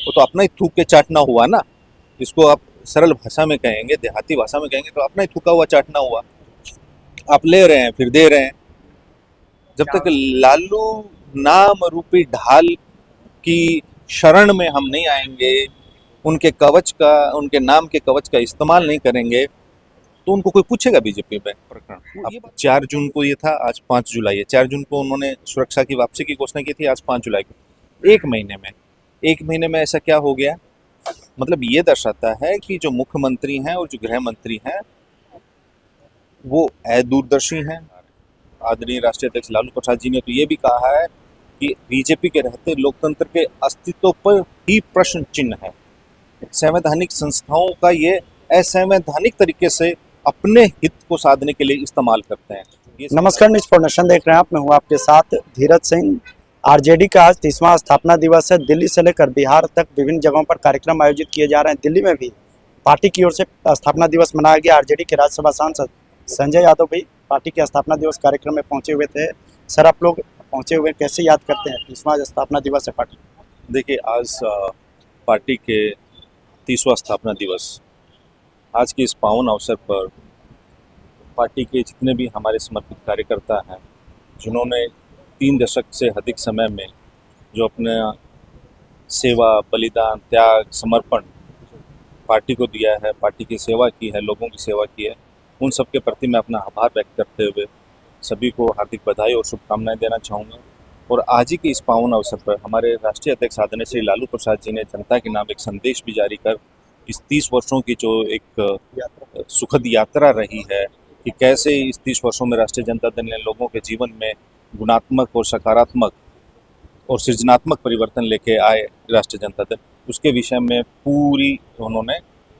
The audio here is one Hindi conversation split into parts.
वो तो अपना ही थूक के चाटना हुआ ना। इसको आप सरल भाषा में कहेंगे, देहाती भाषा में कहेंगे तो अपना ही थूका हुआ चाटना हुआ। आप ले रहे हैं फिर दे रहे हैं। जब तक लालू नाम रूपी ढाल की शरण में हम नहीं आएंगे, उनके कवच का, उनके नाम के कवच का इस्तेमाल नहीं करेंगे, तो उनको कोई पूछेगा बीजेपी में प्रकरण। अब 4 जून को ये था, आज 5 जुलाई है। 4 जून को उन्होंने सुरक्षा की वापसी की घोषणा की थी, आज 5 जुलाई को। एक महीने में ऐसा क्या हो गया? मतलब ये दर्शाता है कि जो मुख्यमंत्री हैं और जो गृह मंत्री हैं वो दूरदर्शी हैं। आदरणीय राष्ट्रीय अध्यक्ष लालू प्रसाद जी ने तो ये भी कहा है कि बीजेपी के रहते लोकतंत्र के अस्तित्व पर ही प्रश्न चिन्ह है। संवैधानिक संस्थाओं का ये असंवैधानिक तरीके से अपने हित को साधने के लिए इस्तेमाल करते हैं। नमस्कार, न्यूज फॉर नेशन देख रहे हैं आप। मैं हूं आपके साथ धीरज सिंह। आरजेडी का आज 30वां स्थापना दिवस है। दिल्ली से लेकर बिहार तक विभिन्न जगहों पर कार्यक्रम आयोजित किए जा रहे हैं। दिल्ली में भी पार्टी की ओर से स्थापना दिवस मनाया गया। आरजेडी के राज्यसभा सांसद संजय यादव भी पार्टी के स्थापना दिवस कार्यक्रम में पहुंचे हुए थे। सर, आप लोग पहुंचे हुए कैसे याद करते हैं 30वां स्थापना दिवस है पार्टी? देखिए, आज पार्टी के 30वां स्थापना दिवस, आज के इस पावन अवसर पर पार्टी के जितने भी हमारे समर्पित कार्यकर्ता हैं, जिन्होंने 3 दशक से अधिक समय में जो अपने सेवा, बलिदान, त्याग, समर्पण पार्टी को दिया है, पार्टी की सेवा की है, लोगों की सेवा की है, उन सब के प्रति मैं अपना आभार व्यक्त करते हुए सभी को हार्दिक बधाई और शुभकामनाएं देना चाहूँगा। और आज ही के इस पावन अवसर पर हमारे राष्ट्रीय अध्यक्ष आदरणीय श्री लालू प्रसाद जी ने जनता के नाम एक संदेश भी जारी कर इस 30 वर्षों की जो एक सुखद यात्रा रही है कि कैसे इस 30 वर्षों में राष्ट्रीय जनता दल ने लोगों के जीवन में गुणात्मक और सकारात्मक और सृजनात्मक परिवर्तन लेके आए राष्ट्रीय जनता दल, उसके विषय में पूरी उन्होंने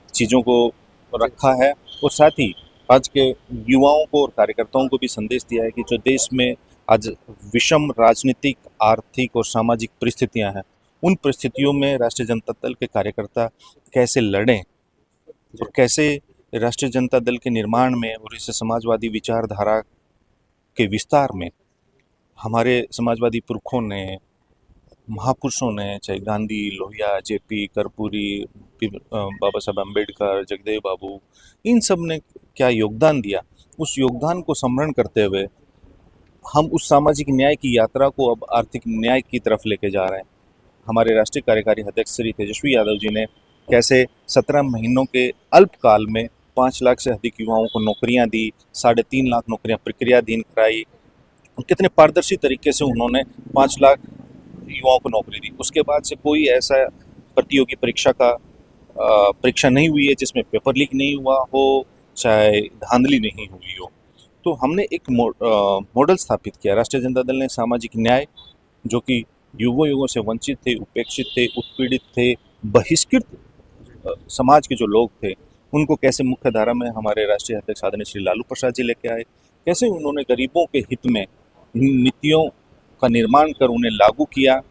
चीज़ों को रखा है। और साथ ही आज के युवाओं को और कार्यकर्ताओं को भी संदेश दिया है कि जो देश में आज विषम राजनीतिक, आर्थिक और सामाजिक परिस्थितियां हैं, उन परिस्थितियों में राष्ट्रीय जनता दल के कार्यकर्ता कैसे लड़ें और कैसे राष्ट्रीय जनता दल के निर्माण में और इस समाजवादी विचारधारा के विस्तार में हमारे समाजवादी पुरखों ने, महापुरुषों ने, चाहे गांधी, लोहिया, जेपी, कर्पूरी, बाबा साहब अम्बेडकर, जगदेव बाबू, इन सब ने क्या योगदान दिया, उस योगदान को स्मरण करते हुए हम उस सामाजिक न्याय की यात्रा को अब आर्थिक न्याय की तरफ लेके जा रहे हैं। हमारे राष्ट्रीय कार्यकारी अध्यक्ष श्री तेजस्वी यादव जी ने कैसे 17 महीनों के अल्पकाल में 5 लाख से अधिक युवाओं को नौकरियां दी, 3.5 लाख नौकरियां प्रक्रियाधीन कराई, कितने पारदर्शी तरीके से उन्होंने 5 लाख युवाओं को नौकरी दी। उसके बाद से कोई ऐसा प्रतियोगी परीक्षा नहीं हुई है जिसमें पेपर लीक नहीं हुआ हो, चाहे धांधली नहीं हुई हो। तो हमने एक मॉडल स्थापित किया। राष्ट्रीय जनता दल ने सामाजिक न्याय, जो कि युगों युगों से वंचित थे, उपेक्षित थे, उत्पीड़ित थे, बहिष्कृत समाज के जो लोग थे, उनको कैसे मुख्य धारा में हमारे राष्ट्रीय अध्यक्ष आदरणीय श्री लालू प्रसाद जी लेके आए, कैसे उन्होंने गरीबों के हित में नीतियों का निर्माण कर उन्हें लागू किया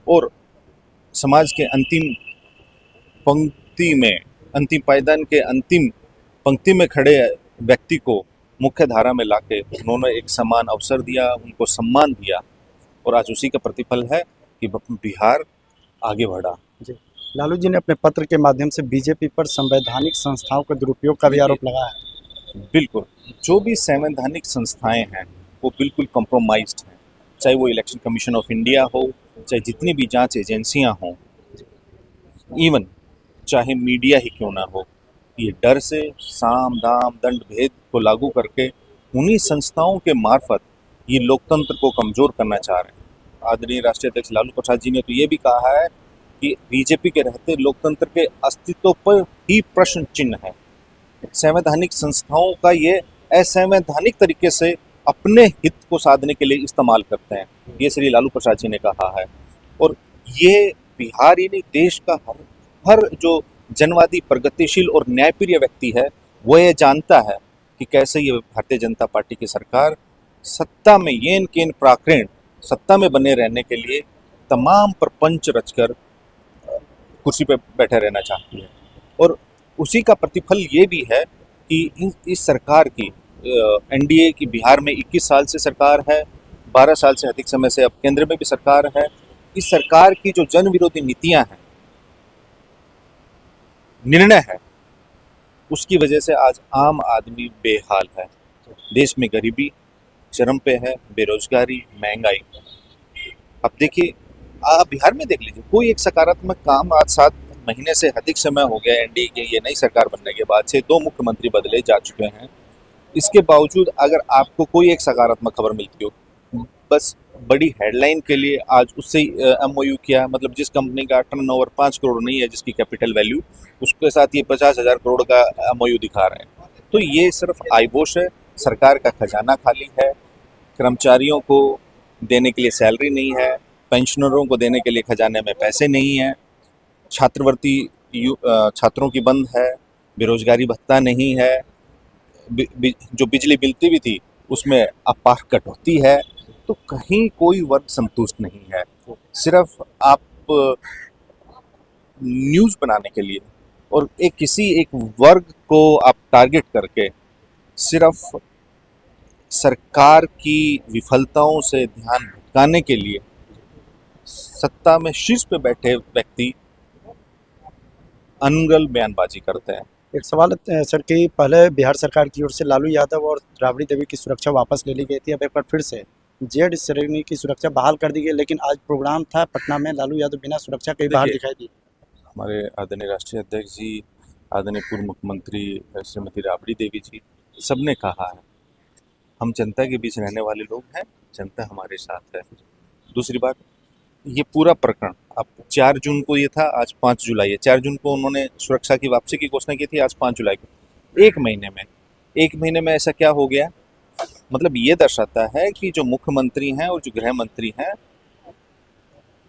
और समाज के अंतिम पंक्ति में, अंतिम पायदान के अंतिम पंक्ति में खड़े व्यक्ति को मुख्य धारा में लाके उन्होंने एक समान अवसर दिया, उनको सम्मान दिया। और आज उसी का प्रतिफल है कि बिहार आगे बढ़ा। जी, लालू जी ने अपने पत्र के माध्यम से बीजेपी पर संवैधानिक संस्थाओं के दुरुपयोग का भी आरोप लगाया है। बिल्कुल, जो भी संवैधानिक संस्थाएं हैं वो बिल्कुल कॉम्प्रोमाइज्ड हैं, चाहे वो इलेक्शन कमीशन ऑफ इंडिया हो, चाहे जितनी भी जांच एजेंसियां हों, इवन चाहे मीडिया ही क्यों ना हो, ये डर से साम दाम दंड भेद को लागू करके उन्हीं संस्थाओं के मार्फत ये लोकतंत्र को कमजोर करना चाह रहे हैं। आदरणीय राष्ट्रीय अध्यक्ष लालू प्रसाद जी ने तो ये भी कहा है कि बीजेपी के रहते लोकतंत्र के अस्तित्व पर ही प्रश्न चिन्ह है। संवैधानिक संस्थाओं का ये असंवैधानिक तरीके से अपने हित को साधने के लिए इस्तेमाल करते हैं, ये श्री लालू प्रसाद जी ने कहा है। और ये बिहार ही नहीं, देश का हर जो जनवादी, प्रगतिशील और न्यायप्रिय व्यक्ति है वो ये जानता है कि कैसे ये भारतीय जनता पार्टी की सरकार सत्ता में येन केन प्राकृण सत्ता में बने रहने के लिए तमाम प्रपंच रचकर कुर्सी पर बैठे रहना चाहती है। और उसी का प्रतिफल ये भी है कि इस सरकार की, एनडीए की बिहार में 21 साल से सरकार है, 12 साल से अधिक समय से अब केंद्र में भी सरकार है। इस सरकार की जो जन विरोधी नीतियां हैं निर्णय है, उसकी वजह से आज आम आदमी बेहाल है। देश में गरीबी चरम पे है, बेरोजगारी, महंगाई। अब देखिए, आप बिहार में देख लीजिए, कोई एक सकारात्मक काम आज 7 महीने से अधिक समय हो गया एनडीए के ये नई सरकार बनने के बाद से 2 मुख्यमंत्री बदले जा चुके हैं। इसके बावजूद अगर आपको कोई एक सकारात्मक खबर मिलती हो, बस बड़ी हेडलाइन के लिए आज उससे एमओयू किया, मतलब जिस कंपनी का टर्नओवर 5 करोड़ नहीं है, जिसकी कैपिटल वैल्यू, उसके साथ ये 50,000 करोड़ का एमओयू दिखा रहे हैं। तो ये सिर्फ आइबोश है, सरकार का खजाना खाली है, कर्मचारियों को देने के लिए सैलरी नहीं है, पेंशनरों को देने के लिए खजाने में पैसे नहीं है, छात्रवृत्ति छात्रों की बंद है, बेरोजगारी भत्ता नहीं है, जो बिजली मिलती भी थी उसमें अपार कटौती है। तो कहीं कोई वर्ग संतुष्ट नहीं है। सिर्फ आप न्यूज़ बनाने के लिए और किसी एक वर्ग को आप टारगेट करके सिर्फ सरकार की विफलताओं से ध्यान भटकाने के लिए सत्ता में शीर्ष पे बैठे व्यक्ति अनर्गल बयानबाजी करते हैं। एक सवाल है सर कि पहले बिहार सरकार की ओर से लालू यादव और राबड़ी देवी की सुरक्षा वापस ले ली गई थी, अब एक बार फिर से जेड श्रेणी की सुरक्षा बहाल कर दी गई, लेकिन आज प्रोग्राम था पटना में, लालू यादव बिना सुरक्षा के ही बाहर दिखाई दी। हमारे आदरणीय राष्ट्रीय अध्यक्ष जी, आदरणीय पूर्व मुख्यमंत्री श्रीमती राबड़ी देवी जी, सबने कहा है हम जनता के बीच रहने वाले लोग हैं, जनता हमारे साथ है। दूसरी बात, ये पूरा प्रकरण अब 4 जून को ये था, आज 5 जुलाई है। 4 जून को उन्होंने सुरक्षा की वापसी की घोषणा की थी, आज 5 जुलाई को। एक महीने में ऐसा क्या हो गया? मतलब ये दर्शाता है कि जो मुख्यमंत्री हैं और जो गृह मंत्री हैं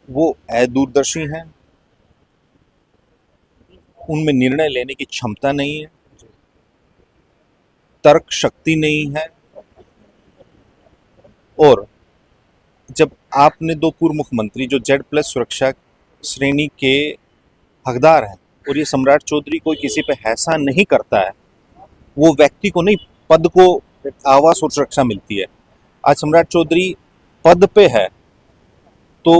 वो अदूरदर्शी हैं, उनमें निर्णय लेने की क्षमता नहीं है, तर्क शक्ति नहीं है। और जब आपने 2 पूर्व मुख्यमंत्री जो Z+ सुरक्षा श्रेणी के हकदार हैं और ये सम्राट चौधरी कोई किसी पे हैसा नहीं करता है, वो व्यक्ति को नहीं, पद को आवास और सुरक्षा मिलती है। आज सम्राट चौधरी पद पे है तो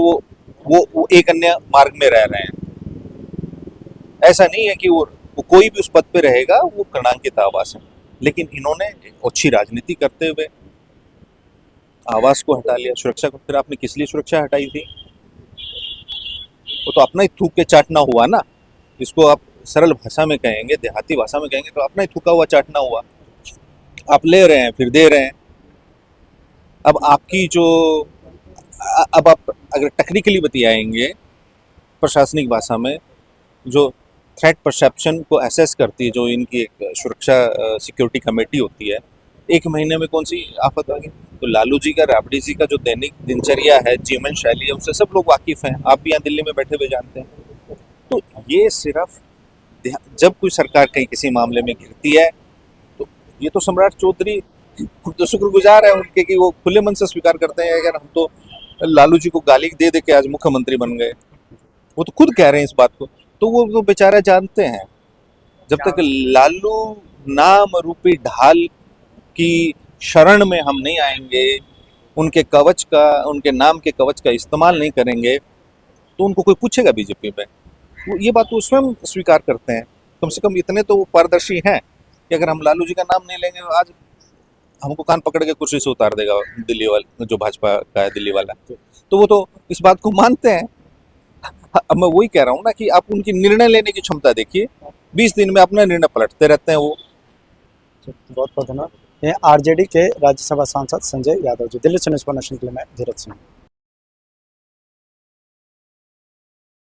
वो एक अन्य मार्ग में रह रहे हैं। ऐसा नहीं है कि वो कोई भी उस पद पे रहेगा वो कर्णांकित आवास है, लेकिन इन्होंने अच्छी राजनीति करते हुए आवास को हटा लिया, सुरक्षा को। फिर आपने किस लिए सुरक्षा हटाई थी? वो तो अपना ही थूक के चाटना हुआ ना। इसको आप सरल भाषा में कहेंगे, देहाती भाषा में कहेंगे तो अपना ही थूका हुआ चाटना हुआ। आप ले रहे हैं फिर दे रहे हैं। अब आपकी जो अब आप अगर टेक्निकली बतियाएंगे प्रशासनिक भाषा में, जो थ्रेट परसेप्शन को असेस करती है, जो इनकी एक सुरक्षा सिक्योरिटी कमेटी होती है, 1 महीने में कौन सी आफत आ गई? तो लालू जी का, राबड़ी जी का जो दैनिक दिनचर्या है, जीवन शैली है, उससे सब लोग वाकिफ हैं। आप भी यहाँ दिल्ली में बैठे हुए जानते हैं। तो ये सिर्फ जब कोई सरकार कहीं किसी मामले में गिरती है तो ये तो सम्राट चौधरी तो शुक्रगुजार है उनके कि वो खुले मन से स्वीकार करते हैं। अगर हम तो लालू जी को गाली दे दे के आज मुख्यमंत्री बन गए, वो तो खुद कह रहे हैं इस बात को। तो वो तो बेचारा जानते हैं, जब तक लालू नाम रूपी ढाल की शरण में हम नहीं आएंगे, उनके कवच का, उनके नाम के कवच का इस्तेमाल नहीं करेंगे, तो उनको कोई पूछेगा बीजेपी में? वो ये बात वो स्वयं स्वीकार करते हैं। कम से कम इतने तो वो पारदर्शी हैं कि अगर हम लालू जी का नाम नहीं लेंगे, आज हमको कान पकड़ के कुर्सी से उतार देगा दिल्ली वाला, जो भाजपा का है दिल्ली वाला। तो वो तो इस बात को मानते हैं। अब मैं वही कह रहा हूँ ना कि आप उनकी निर्णय लेने की क्षमता देखिए, 20 दिन में अपना निर्णय पलटते रहते हैं वो। बहुत बहुत धन्यवाद। ये आरजेडी के राज्यसभा सांसद संजय यादव जी। दिल्ली से न्यूज़ नेशन के लिए मैं धीरज सिंह।